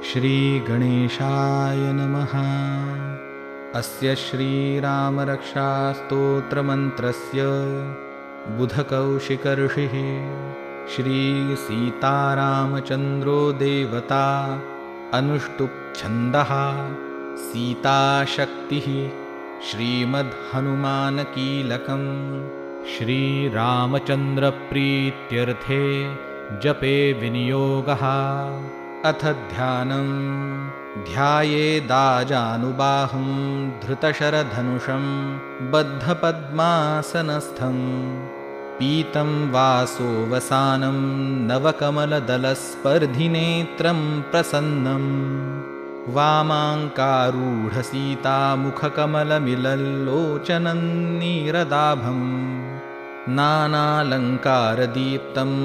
श्रीगणेशाय नमः। अस्य श्रीरामरक्षास्तोत्रमन्त्रस्य बुधकौशिकऋषिः श्रीसीतारामचन्द्रो देवता अनुष्टुप्छन्दः सीताशक्तिः श्रीमद्हनुमानकीलकम् श्रीरामचन्द्रप्रीत्यर्थे जपे विनियोगः। अथ ध्यानं ध्यायेदाजानुबाहुं धृतशरधनुषं बद्धपद्मासनस्थं पीतं वासोवसानं नवकमलदलस्पर्धिनेत्रं प्रसन्नं वामाङ्कारूढसीतामुखकमलमिलल्लोचनं नीरदाभं नानालङ्कारदीप्तं